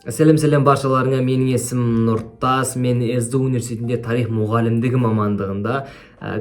Сәлем баршаларыңа, менің есім Нұртас. Мен СДУ университетінде тарих мұғалімдігі мамандығында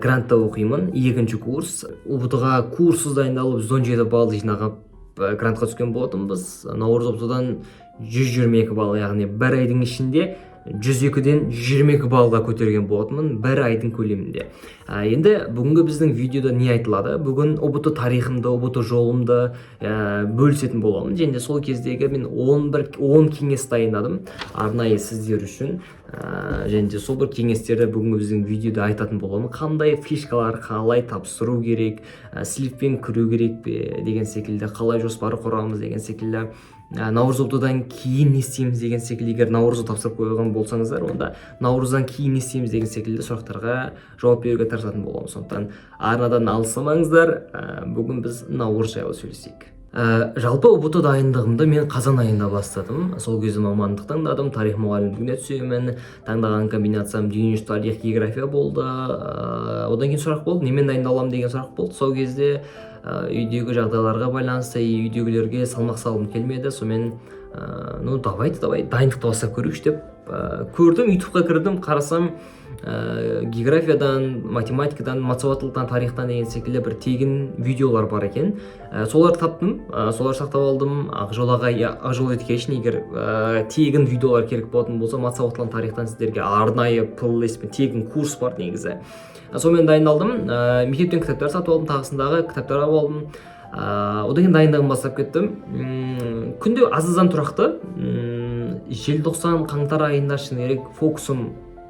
грантта оқимын. 2-ші курс. УБТ-ға курсыз дайындалып 117 балл жинаған грантқа түскен болатынбыз. Наурыз ОБТ-дан 122 балл, яғни бір айдың ішінде 102-ден 22 баллға көтерген болатынмын бір айдың көлемінде. Енді бүгінгі біздің видеода не айтылады? Бүгін ОБТ тарихымды, ОБТ жолымды бөлісетін боламын. Және сол кездегі мен 10 кеңес дайындадым арнайы сіздер үшін. Және сол бір кеңестерді бүгінгі біздің видеода айтатын боламын. Қандай фишкалар, қалай тапсыру керек, слиппен кіру керек пе деген секілді, қалай жоспары құрамыз деген секілді. Наурыз ОБТ-дан кейін не істейміз деген секілді, егер наурызды тапсырып қойған болсаңыздар, онда наурыздан кейін не істейміз деген секілді сұрақтарға жауап беруге тырысатын боламыз. Сондықтан арнадан алыстамаңыздар, бүгін біз наурыз жайлы сөйлесейік. Жалпы ОБТ дайындығымды мен қазан айында бастадым. Сол кезде мамандық таңдадым, тарих мұғалімдігіне түсемін. Таңдаған комбинациям дүниежүзілік тарих, география болды. Одан кейін сұрақ болды, немен дайындаламын деген сұрақ болды. Сол кезде үйдегі жағдайларға байланысты үйдегілерге салмақ салғым келмеді. Сонымен давай дайындықты бастап көрейікші деп көрдім. ютубқа кірдім, қарасам географиядан, математикадан, мацауаттылықтан, тарихтан деген секілді бір тегін видеолар бар екен. Соларды таптым, солар сақтап алдым. Ақжол Education, егер тегін видеолар керек болатын болса, мацауаттылықтан, тарихтан сіздерге арнайы тегін курс бар негізі. Сонымен дайындалдым, мектептен кітаптар сатып алдым, тағысындағы кітаптар алдым. Одан кейін дайындығын бастап кеттім. Күнде азыздан тұрақты. Желтоқсан, қаңтар айында шыны керек фокусым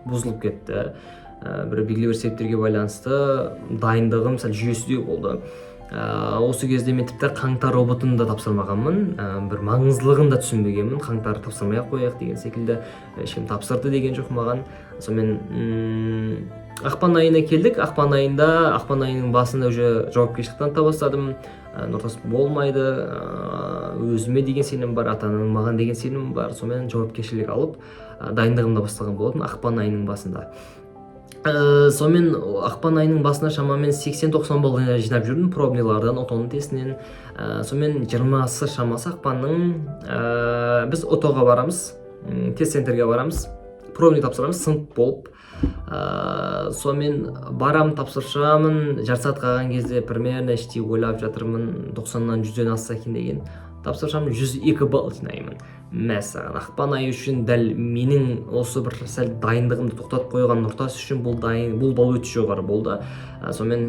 бұзылып кетті. Бір белгілі бір себептерге байланысты дайындығым сәл жүйесіздеу болды. Осы кезде мен тіпті қаңтар ОБТ-ны да тапсырмағанмын, бір маңыздылығын да түсінбегенмін. Қаңтар тапсырмай қояйық деген секілді, ешкім тапсырды деген жоқ маған. Сонымен ақпан айына келдік. Ақпан айының басында уже жауапкершілік таныта бастадым. Нұртас болмайды, өзіме деген сенім бар, ата-ананың маған деген сенім бар. Сонымен жауапкершілік алып дайындығымды бастаған болатын ақпан айының басында. Сонымен ақпан айының басында шамамен 80-90 балл жинап жүрдім пробнилардан, отоның тестінен. Сонымен 20-сы шамасы ақпанның біз отоға барамыз, тест центрге барамыз, пробни тапсырамыз, сынып болып. Сонымен барам, тапсыршамын, жарты сағат қалған кезде примерно іште ойлап жатырмын, 90-нан 100-ден асса екен деген. Тапсыршамын, 102 балл жинаймын. Мәссаған, ақпан айы үшін дәл менің осы бір сәл дайындығымды тоқтатып қойған Нұртас үшін бұл балл өте жоғары болды. Сонымен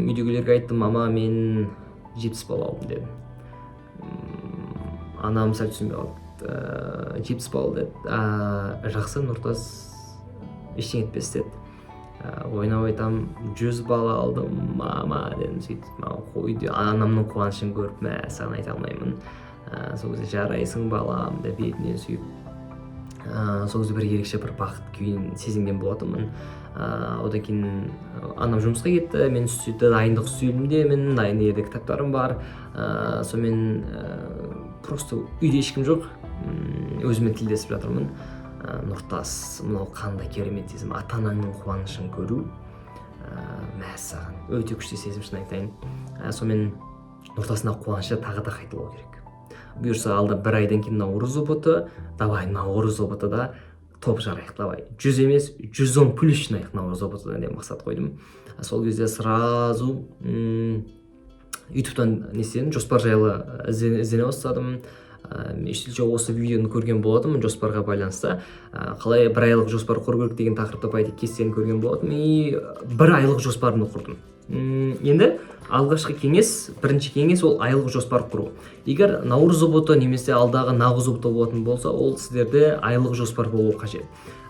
үйдегілерге айттым, мама, мен 70 балл алдым дедім. Анам сәл түсінбей қалды, 70 балл деді. Жақсы, Нұртас ештеңе етпес деді. Ойнап айтам, 100 балл алдым, мама дедім. Сөйтіп анамның қуанышын көріп, саған айта алмаймын. Сол кезде жарайсың балам деп бетінен сүйіп, сол кезде бір ерекше бір бақыт күйін сезінген болатынмын. Одан кейін анам жұмысқа кетті, мен дайындық үстелімдемін, дайын ерде кітаптарым бар. Сонымен просто үйде ешкім жоқ, өзімен тілдесіп жатырмын. Нұртас, мынау қандай керемет сезім, ата-анаңның қуанышын көру, мәссаған, өте күшті сезім, шын айтайын. Сонымен Нұртасына қуанышы тағы да қайталау керек. Бұйырса алда бір айдан кейін наурыз ОБТ, давай наурыз ОБТ-да топ жарайық, давай 100 емес 110 плюс жинайық наурыз ОБТ-да деп мақсат қойдым. Сол кезде сразу ютубтан жоспар жайлы іздене бастадым. Осы видеоны көрген болатынмын, жоспарға байланысты. Қалай бір айлық жоспар құру керек деген тақырыпта пайда кестені көрген болатынмын. И бір айлық жоспарымды құрдым. Енді алғашқы бірінші кеңес ол айлық жоспар құру. Егер наурыз ОБТ немесе алдағы нағыз ОБТ болатын болса, ол сіздерде айлық жоспар болу қажет.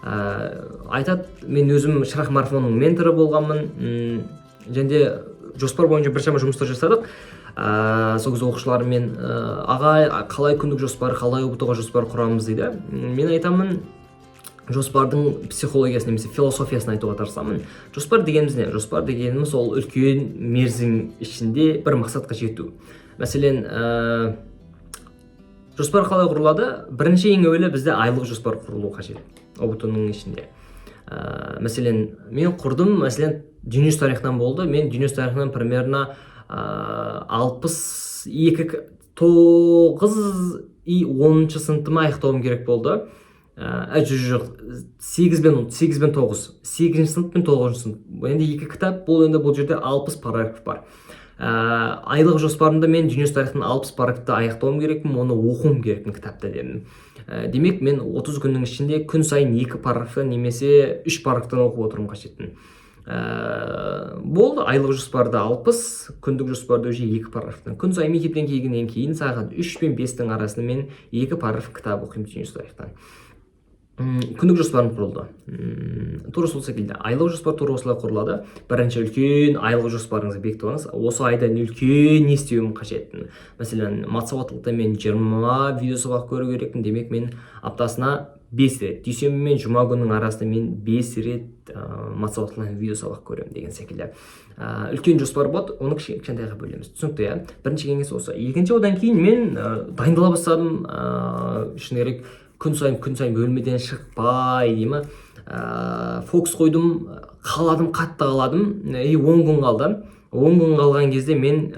Айтады, мен өзім шырақ марафонның менторы болғанмын, және жоспар бойынша біршама жұмыстар жасадық. Сол кезде оқушылармен аға, қалай күндік жоспар, қалай ОБТ-ға жоспар құрамыз дейді. Мен айтамын, жоспардың психологиясын немесе философиясын айтуға тырысамын. Жоспар дегеніміз не? Жоспар дегеніміз ол үлкен мерзім ішінде бір мақсатқа жету. Мәселен, жоспар қалай құрылады? Бірінші ең әуелі бізде айлық жоспар құрылу қажет ОБТ-ның ішінде. Мәселен, мен құрдым, мәселен, дүниежүзі тарихынан болды. Мен дүниежүзі тарихынан примерно 62 и 10-шы сыныптыма аяқтауым керек болды. Жоқ, 8 пен 9, 8-ші сынып пен 9-ші сынып. Енді 2 кітап, бұл жерде 60 параграф бар. Айлық жоспарымда мен дүние тарихтың 60 параграфты аяқтауым керекпін, оны оқуым керекпін кітапта дедім. Демек мен 30 күннің ішінде күн сайын 2 параграфтан немесе 3 параграфтан оқып отыруым қажетпін. Болды, айлық жоспарда 60, күндік жоспарда уже 2 параграфтан. Күн сайын мектептен келгеннен кейін сағат 3 пен 5-тің арасында мен 2 параграф кітап оқимын дүние тарихтан. Күндік жоспарым құрылды. Тура сол секілді айлық жоспар тура осылай құрылады. Бірінші үлкен айлық жоспарыңызды бекітіп алыңыз. Осы айда үлкен не істеуім қажет. Мәселен, матсауаттылықта мен 20 видео сабақ көру керекпін. Демек мен аптасына 5 рет, дүйсенбі мен жұма күннің арасында мен 5 рет матсауаттылықтан видео сабақ көремін деген секілді. Үлкен жоспар болады, оны кішкентайға бөлеміз. Түсінікті, иә? Бірінші кеңес осы. Екінші, одан кейін мен дайындала бастадым. Шыны керек, күн сайын бөлмеден шықпай деймі, фокус қойдым, қатты қаладым, 10 күн қалды. 10 күн қалған кезде мен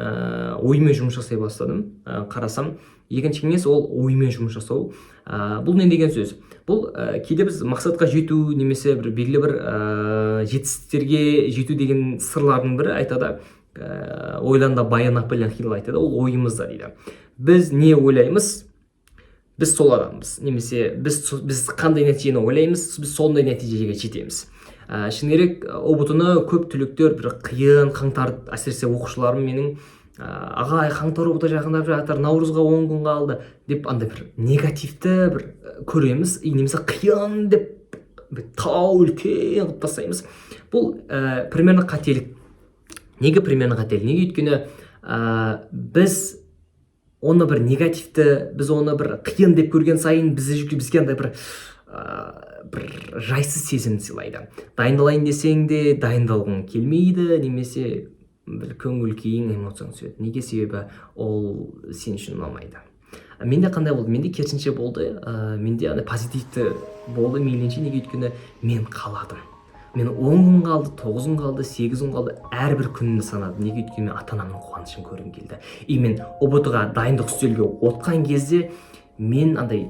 оймен жұмыс жасай бастадым. Қарасам, екінші кеңес ол оймен жұмыс жасау. Бұл не деген сөз? Бұл кейде біз мақсатқа жету немесе белгілі бір жетістіктерге жету деген сырлардың бірі айтады. Ойланда баян Наполеон Хилл айтады, ол ойымызда дейді. Біз не ойлаймыз? Біз сол адамбыз, немесе біз қандай нәтижені ойлаймыз, біз сондай нәтижеге жетеміз. Шыны керек, ұбт-ны көп түлектер бір қиын, қаңтар, әсіресе оқушыларым менің ағай, қаңтар ұбт жақындап жатыр, наурызға 10 күн қалды деп андай бір негативті бір көреміз, немесе қиын деп тау үлкен қылып тастаймыз. Бұл примерно қателік. Неге примерно қателік? Неге? Өйткені біз оны бір негативті, біз оны бір қиын деп көрген сайын бізге андай бір жайсыз сезім сыйлайды. Дайындалайын десең де дайындалғың келмейді, немесе бір көңіл күйің, эмоцияң түседі. Неге? Себебі ол сен үшін ұнамайды. Менде қандай болды? Менде керісінше болды. Менде позитивті болды, мейлінше. Неге? Өйткені мен қаладым. Мен 10 күн қалды, 9 күн қалды, 8 күн қалды, әрбір күнімді санадым. Неге? Өйткені ата-анамның қуанышын көргім келді. И мен ұбт-ға дайындық үстелге отқан кезде мен андай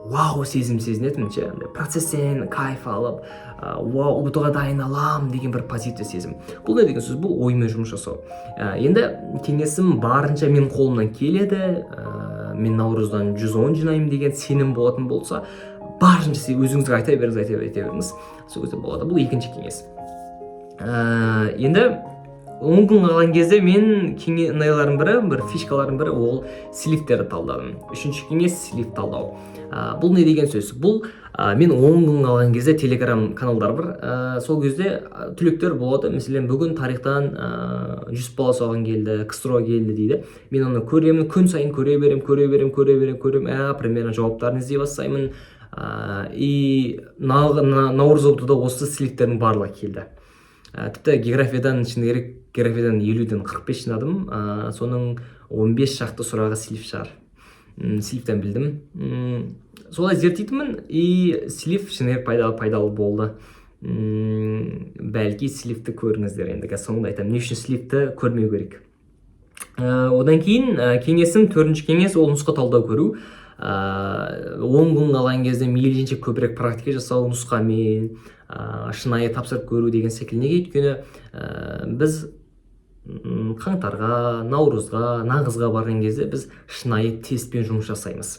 вау сезім сезінетінмін ше, процесстен кайф алып, вау, ұбт-ға дайындалам деген бір позитивті сезім. Бұл не деген сөз? Бұл оймен жұмыс жасау. Енді кеңесім барынша мен қолымнан келеді, мен наурыздан 110 жинаймын деген сенім болатын болса, барынша өзіңізге айта беріңіз, сол кезде болады. Бұл екінші кеңес. Енді 10 күн қалған кезде мен найларым бірі, фишкаларым бірі, ол сливтерді талдадым. Үшінші кеңес слив талдау. Бұл не деген сөз? Бұл мен 10 күн қалған кезде телеграм каналдар бар. Сол кезде түлектер болады. Мәселен, бүгін тарихтан 100 бала соған келді, КСРО келді дейді. Мен оны көремін, күн сайын көре берем, примерно жауаптарын іздей бастаймын. И наурыз ұбт-да осы сливтердің барлығы келді. Тіпті географиядан 50-ден 45 жинадым, соның 15 шақты сұрағы слив шығар. Сливтен білдім. Солай зерттейтінмін, и слив шынайы пайдалы болды. Бәлки сливті көріңіздер, енді соңында айтамын, не үшін сливті көрмеу керек. Одан кейін кеңесім, 4-ші кеңес, ол нұсқа талдау көру. 10 күн қалған кезде мейлінше көбірек практика жасау, нұсқамен шынайы тапсырып көру деген секілді. Неге? Өйткені біз қаңтарға, наурызға, нағызға барған кезде біз шынайы тестпен жұмыс жасаймыз.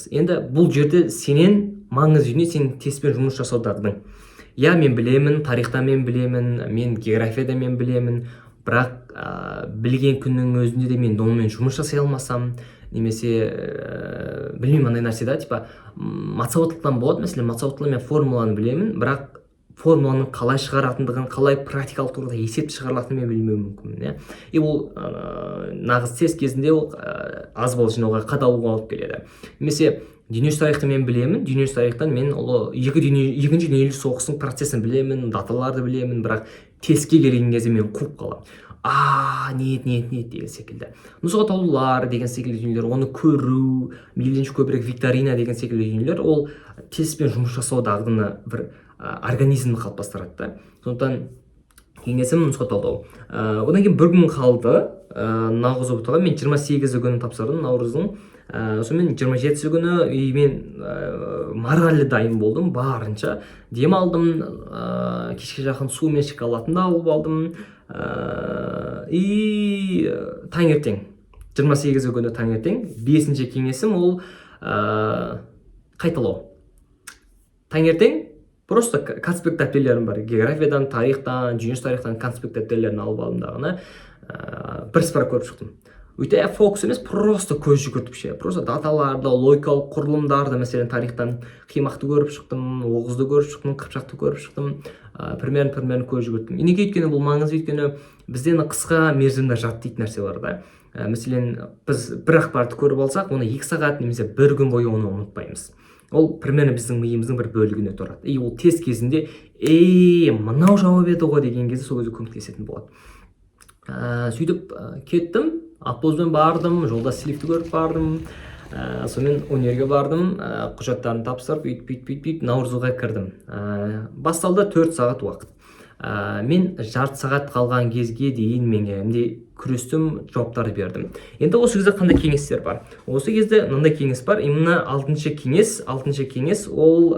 Енді бұл жерде сенен маңызы үйіне сен тестпен жұмыс жасаудағының. Я, мен білемін, тарихта мен білемін, мен географияда мен білемін, бірақ білген күннің өзінде де мен онымен жұмыс жасай алмасам, немесе білмеймін андай нәрсе да, типа матсауаттылықтан болады. Мәселен, матсауаттылықта мен формуланы білемін, бірақ формуланың қалай шығаратындығын, қалай практикалық тұрғыда есепті шығарылатынын мен білмеуім мүмкін. И ол нағыз тест кезінде ол аз бал жинауға қадалуға алып келеді. Немесе дүниежүзі тарихты мен білемін, дүниежүзі тарихтан мен екінші дүниежүзілік соғыстың процесін білемін, даталарды білемін, бірақ тестке келген кезде мен қуып қаламын. Нет деген секілді. Нұсқа талдаулар деген секілді дүниелер, оны көру, мейлінше көбірек викторина деген секілді дүниелер, ол тестпен жұмыс жасау дағдыны бір организмді қалыптастырады. Сондықтан кеңесім нұсқа талдау. Одан кейін 1 күн қалды, наурыз ұбт мен 28 күні тапсырдым наурыздың. Сонымен 27 күні мен моральды дайын болдым, барынша дем алдым, кешке жақын су мен шоколадын да алып алдым. И таңертең 28 күні таңертең 5-ші кеңесім ол қайталау. Таңертең просто конспект дәптерлерім бар, географиядан, тарихтан, дүниежүзілік тарихтан конспект дәптерлерін алып алдым дағыны, бірсіпара көріп шықтым. Өйте фокус емес, просто көз жүгіртіп ше, просто даталарды, логикалық құрылымдарды, мәселен тарихтан қимақты көріп шықтым, оғызды көріп шықтым, қыпшақты көріп шықтым, примерін көз жүгірттім. Неге өйткені бұл маңызды, өйткені бізден қысқа мерзімде жаттайтын нәрсе бар да. Мәселен, біз бір ақпаратты көріп алсақ, оны 2 сағат немесе 1 күн бойы оны ұмытпаймыз. Ол примерно біздің миымыздың бір бөлігіне тұрады. И ол тест кезінде, мынау жауап еді ғой деген кезде сол кезде көмектесетін болады. Сөйтіп кеттім, автобуспен бардым, жолда сливті көріп бардым, сонымен универге бардым, құжаттарын тапсырып, үйтіп Наурызға кірдім. Басталды 4 сағат уақыт. Мен жарты сағат қалған кезге дейін мен күрестім, жауаптарды бердім. Енді осы кезде қандай кеңестер бар? Осы кезде мынандай кеңес бар. Именно 6-шы кеңес ол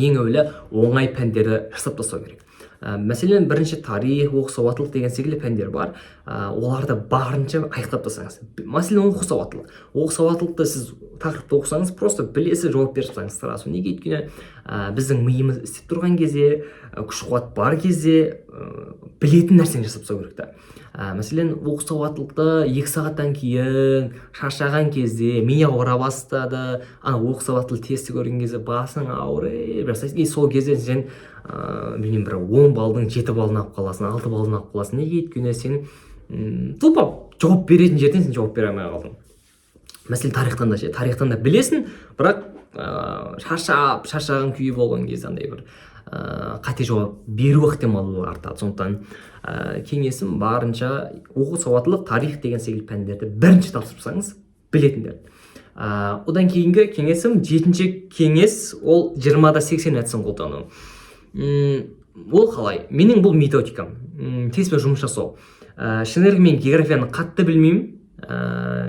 ең әуелі оңай пәндерді жасап тастау керек. Мәселен, бірінші тарих, оқу сауаттылық деген секілді пәндер бар. Оларды барынша аяқтап тастаңыз. Мәселен, оқу сауаттылық. Оқу сауаттылықты сіз тақырыпты оқысаңыз, просто білесіз, жауап беріп тастаңыз сразу. Неге? Өйткені біздің миымыз істеп тұрған кезде, күш-қуат бар кезде білетін нәрсені жасап тастау керек та. Мәселен, оқу сауаттылықты 2 сағаттан кейін шаршаған кезде мия ауыра бастады. Оқу сауаттылық тесті көрген кезде басың ауырып жасайсың. Сол кезде сен білмеймін, бір 10 балдың 7 балын алып қаласың, 6 балын алып қаласың. Неге? Өйткені сен тупо жауап беретін жерден сен жауап бере алмай қалдың. Мәселен, тарихтан да білесің, бірақ шаршаған күйі болған кезде андай бір қате жауап беру ықтималдығы артады. Сондықтан кеңесім барынша оқу сауаттылық, тарих деген секілді пәндерді бірінші тапсырсаңыз білетіндерді. Одан кейінгі кеңесім 7-ші кеңес ол 20-80 әдісін қолдану. Ол қалай? Менің бұл методикам. Теспен жұмыс жасау. Шынымен мен географияны қатты білмеймін,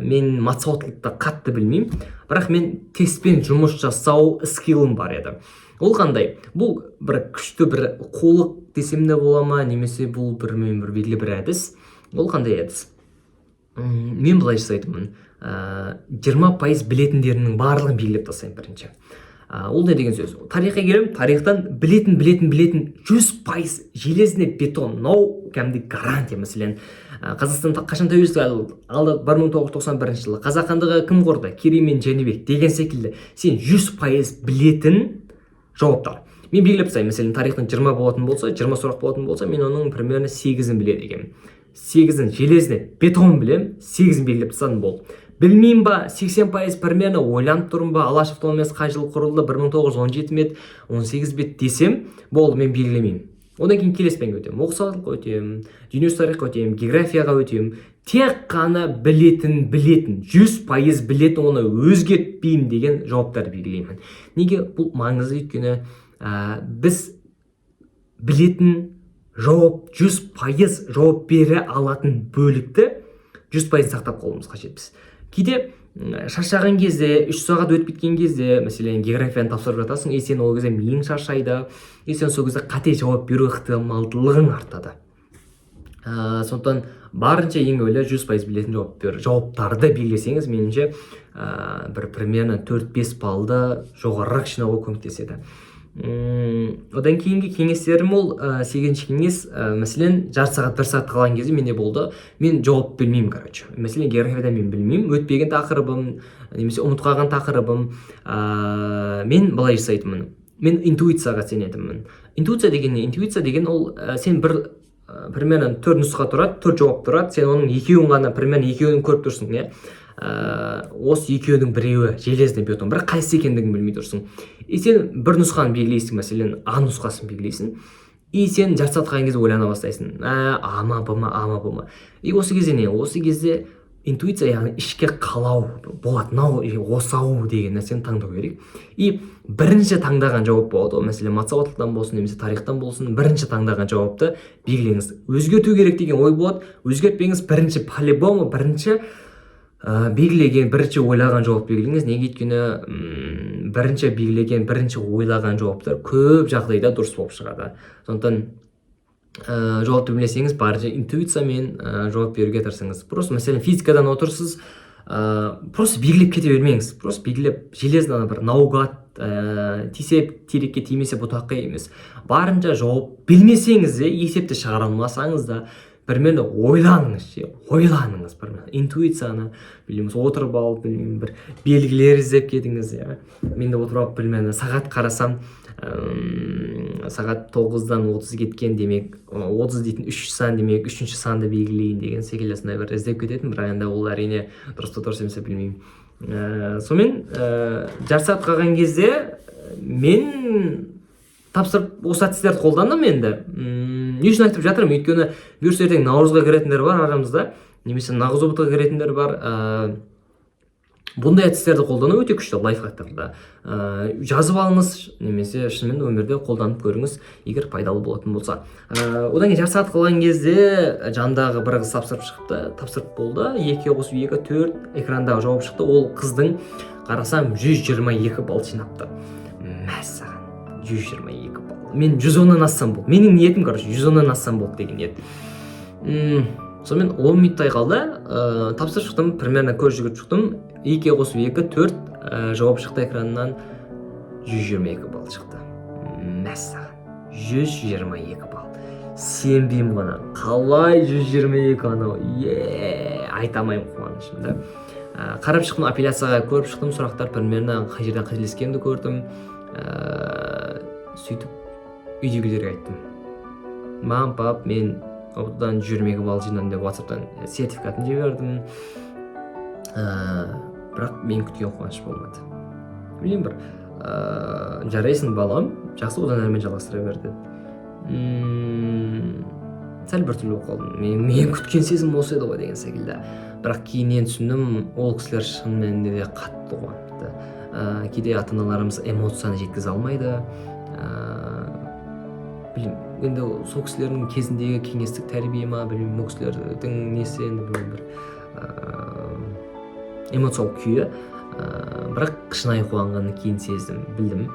мен матсауаттылықты қатты білмеймін, бірақ мен теспен жұмыс жасау скиллым бар еді. Ол қандай? Бұл бір күшті бір қолық десем де бола ма, немесе бұл бір белгілі бір әдіс. Ол қандай әдіс? Мен былай жасайтынмын. 20% білетіндерінің барлығын белгілеп тастаймын бірінші. Ол не деген сөз? Тарихқа келем, тарихтан білетін 100% железный бетон, кәдімгі гарантия. Мәселен, Қазақстан қашан тәуелсіздік алды? 1991 жылы. Қазақ хандығы кім құрды? Керей мен Жәнібек деген секілді. Сен 100% білетін жауаптар. Мен белгілеп тастаймын. Мәселен, тарихтан 20 болатын болса, 20 сұрақ болатын болса, мен оның примерно 8-ін біледі екенмін. 8-ін железный бетон білем, 8-ін белгілеп тастадым болды. Білмеймін ба, 80% примерно ойланып тұрмын ба, Алаш автономиясы қай жылы құрылды, 1917 бет, 18 бет десем, болды, мен белгілемеймін. Одан кейін келесі пәнге өтемін, оқу сауаттылыққа өтемін, дүниежүзілік тарихқа өтемін, географияға өтемін. Тек қана білетін, 100% білетін, оны өзгертпеймін деген жауаптарды белгілеймін. Неге? Бұл маңызды, өйткені біз білетін жауап 100% жауап бере алатын бөлікті 100% сақтап қалуымыз қажетпіз. Кейде шаршаған кезде, 3 сағат өтіп кеткен кезде, мәселен, географияны тапсырып жатасың, сен ол кезде миың шаршайды, сен сол кезде қате жауап беру ықтималдылығың артады. Сондықтан барынша ең әуелі 100% білетін жауаптарды белгілесеңіз, меніңше бір примерно 4-5 балды жоғарырақ жинауға көмектеседі. Одан кейінгі кеңестерім ол 8-ші кеңес, мәселен, жарты сағат, 1 сағат қалған кезде менде болды. Мен жауап білмеймін, короче. Мәселен, географияда мен білмеймін, өтпеген тақырыбым, немесе ұмытқаған тақырыбым. Мен былай жасайтынмын. Мен интуицияға сенетінмін. Интуиция деген ол сен бір примерно 4 нұсқа тұрады, 4 жауап тұрады, сен оның екеуін ғана, примерно екеуін көріп тұрсың, не? Осы екеуінің біреуі железный бетон, бірақ қайсы екендігін білмей тұрсың. Сен бір нұсқаны белгілейсің, мәселен, А нұсқасын белгілейсің. Сен жарты сағат қалған кезде ойлана бастайсың. А ма, Б ма. Осы кезде не? Осы кезде интуиция яғни ішке қалау болады, мынау осы-ау деген нәрсені таңдау керек. И бірінші таңдаған жауап болады, ол мәселен матсауаттылықтан болсын немесе тарихтан болсын, бірінші таңдаған жауапты белгілеңіз. Өзгерту керек деген ой болады, өзгертпеңіз, бірінші по-любому бірінші белгілеген, бірінші ойлаған жауап белгілеңіз. Неге? Өйткені бірінші белгілеген, бірінші ойлаған жауаптар көп жағдайда дұрыс болып шығады. Сондықтан жауапты білмесеңіз, барынша интуициямен жауап беруге тырысыңыз. Просто мәселен физикадан отырсыз, просто белгілеп кете бермеңіз. Просто белгілеп, железно бір наугад тисе терекке, тимесе бұтаққа емес. Барынша жауап білмесеңіз де, есепті шығара алмасаңыз да, бірмен ойланыңыз, ойланыңыз, интуицияны білеміз, отырып алып, бір белгілер іздеп кетіңіз. Мен де отырып алып, білмені сағат қарасам, сағат 9-дан 30 кеткен, демек 30 дейтін 3 сан, демек 3-ші санды белгілейін деген секілді сондай бір іздеп кететін, бірақ енді ол әрине дұрыс емес білмеймін. Сонымен жарты сағат қалған кезде мен тапсырып осы әдістерді қолдандым. Енді не үшін айтып жатырмын? Өйткені бұйырса ертең наурызға кіретіндер бар арамызда, немесе нағыз ұбытқа кіретіндер бар. Бұндай әдістерді қолдану өте күшті, лайфхактарды жазып алыңыз, немесе шынымен өмірде қолданып көріңіз, егер пайдалы болатын болса. Одан кейін жарты сағат қалған кезде жандағы бір қыз тапсырып шығыпты, тапсырып болды, 2+2=4 экрандағы жауап шықты. Ол қыздың қарасам 122 балл жинапты. Мәссаған, 122 балл. Мен 110-нан ассам болды. Менің ниетім 110-нан ассам болды деген ниет. Сонымен 10 минуттай қалды, тапсырып шықтым, примерно көз жүгіріп шықтым. 2+2=4 жауап шықты экранынан, 122 балл шықты. Мәссаған, 122 балл. Сенбеймін ғана. Қалай 122 анау? Айтамайым қуанышымды. Қарап шықтым, апелляцияға көріп шықтым, сұрақтар примерно қай жерден қателескенімді көрдім. Сөйтіп үйдегілерге айттым. Мам, пап, мен одан 122 балл жинадым деп WhatsApp-тан сертификатын жібердім. Бірақ мен күткен қуаныш болмады. Білем бір, жарайсың балам, жақсы, одан әрмен жалғастыра берді. Сәл бір түрлі болып қалдым. Мен күткен сезім осы еді ғой деген секілді. Бірақ кейіннен түсіндім, ол кісілер шынымен де қатты қуанды. Кейде ата-аналарымыз эмоцияны жеткізе алмайды. Білем, енді сол кісілердің кезіндегі кеңестік тәрбие ма, білем, ол кісілердің несі, енді білем бір эмоциялық күйі, бірақ шынайы қуанғанын кейін сездім, білдім.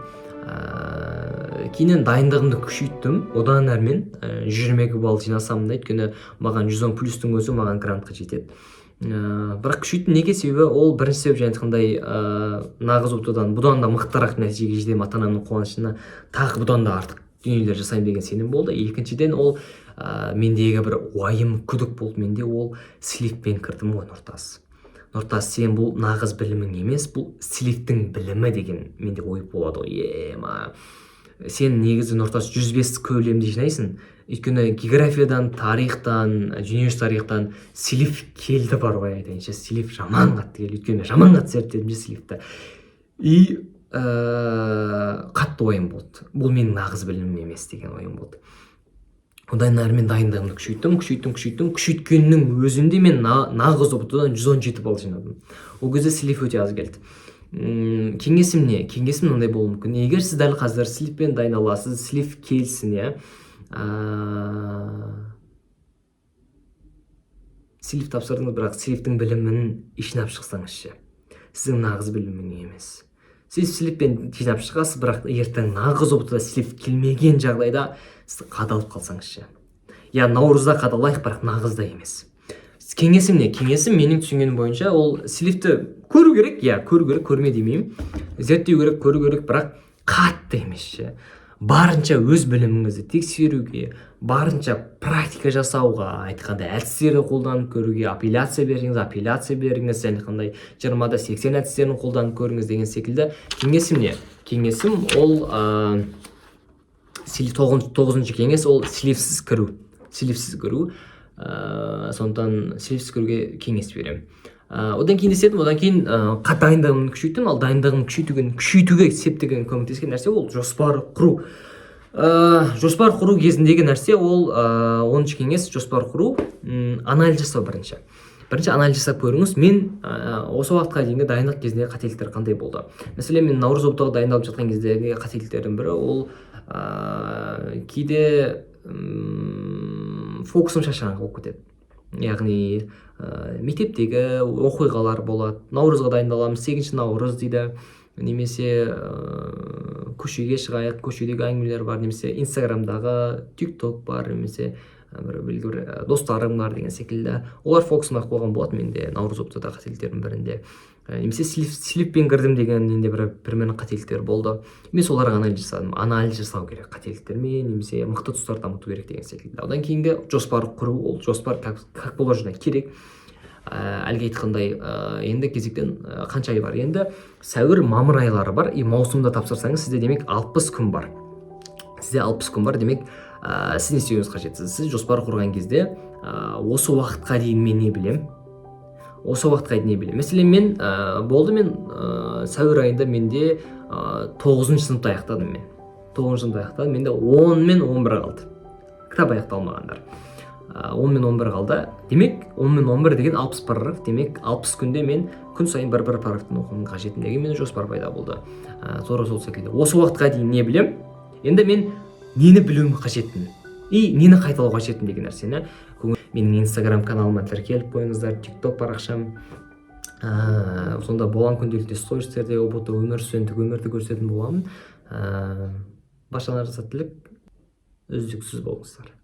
Кейіннен дайындығымды күшейттім, одан әрмен 122 балл жинасам да, өйткені маған 110 плюстың өзі маған грантқа жетеді. Бірақ күшейттім. Неге? Себебі ол бірінші себеп және қандай нағыз ұбтыдан бұдан да мықтырақ нәтижеге жетем, ата-анамның қуанышына тағы бұдан да артық дүниелер жасаймын деген сенім болды. Екіншіден ол мендегі бір уайым, күдік болды менде, ол сливпен кірдім ғой, Нұртас, сен бұл нағыз білімің емес, бұл сливтің білімі деген менде ой болады ғой. Сен негізі Нұртас 105 көлемді жинайсың. Өйткені географиядан, тарихтан, дүниежүзі тарихтан слив келді бар ғой, айтайыншы. Слив жаман қатты келді. Өйткені жаман қатты зерттедім де сливті. И қатты ойым болды. Бұл менің нағыз білімім емес деген ойым болды. Одан әрмен дайындығымды күшейткеннің өзінде мен нағыз ұбтыдан 117 балл жинадым. Ол кезде слив өте аз келді. Кеңесім не? Кеңесім мынандай болуы мүмкін. Егер сіз дәл қазір сливпен дайындаласыз, слив келсін, слив тапсырдыңыз, бірақ сливтің білімін ішінап шықсаңызшы. Сіздің нағыз білімің емес. Сіз сливпен жинап шығасыз, бірақ ертең нағыз ұбтыда слив келмеген жағдайда сіз қадалып қалсаңызшы. Наурызда қадалайық, бірақ нағызда емес. Кеңесім не? Кеңесім менің түсінгенім бойынша ол сливті көру керек, көрме демеймін. Зерттеу керек, көру керек, бірақ қатты емес. Барынша өз біліміңізді тексеруге, барынша практика жасауға, айтқанда әдістерді қолданып көруге, апелляция беріңіз, және қандай 20-да 80 әдістерін қолданып көріңіз деген секілді. Кеңесім не? Кеңесім ол 9-шы кеңес, ол сливсіз кіру. Сондықтан сливсіз кіруге кеңес беремін. Одан кейін десетім, одан кейін дайындығымды күшейттім. Ал дайындығымды күшейтуге септігін көмектескен нәрсе ол жоспар құру. Жоспар құру кезіндегі нәрсе ол 10-шы кеңес, жоспар құру, анализ жасау бірінші. бірінші анализ жасап көріңіз. Мен осы уақытқа дейінгі дайындық кезіндегі қателіктер қандай болды? Мәселен, мен наурыз оптауға дайындалып жатқан кездегі қателіктердің бірі ол кейде фокусым шашыраңқы болып кетеді. Яғни мектептегі оқиғалар болады. Наурызға дайындаламыз, 8 наурыз дейді, немесе көшеге шығайық, көшедегі әңгімелер бар, немесе инстаграмдағы тикток бар, немесе бір достарым бар деген секілді. Олар фокусыма қойған болады менде наурыз оптада қателіктердің бірінде. Немесе слиппен кірдім дегенде примерно қателіктер болды. Мен соларға анализ жасадым. Анализ жасау керек қателіктермен, немесе мықты тұстарды дамыту керек деген секілді. Одан кейінгі жоспар құру, ол жоспар как положено керек. Әлгі айтқандай, енді кезектен қанша ай бар? Енді сәуір, мамыр айлары бар. Маусымда тапсырсаңыз, сізде демек 60 күн бар. Сізде 60 күн бар, демек сіз не істеуіңіз қажет? Сіз жоспар құрған кезде осы уақытқа дейін мен не білем? Осы уақытқа дейін не білем? Мәселен, мен сәуір айында менде 9 сыныпта аяқтадым мен. 9 сыныпта аяқтадым. Менде 10 мен 11 қалды. Кітап аяқталмағандар. 10 мен 11 қалды. Демек, 10 мен 11 деген 60 параграф. Демек, 60 күнде мен күн сайын бір параграфтан оқуым қажет деген менің жоспар пайда болды. Сол секілді. Осы уақытқа дейін не білем? Енді мен нені білуім қажетпін? Нені қайталау қажетпін деген нәрсені. Менің инстаграм каналыма тіркеліп қойыңыздар, тикток парақшам. Сонда болған күнделікті стористерде ұбт өмір, студенттік өмірді көрсететін боламын. Баршаларыңызға тілек, үздіксіз болыңыздар.